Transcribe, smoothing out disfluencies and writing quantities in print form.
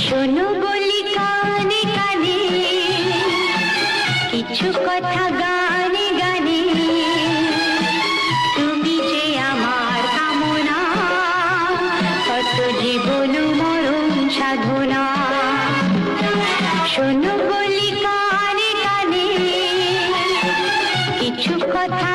শোনো বলি কানে কানে কিছু কথা গানে গানে, তুমি যে আমার কামনা, কত জীবন মরণ সাধনা। শোনো বলি কানে কানে কিছু কথা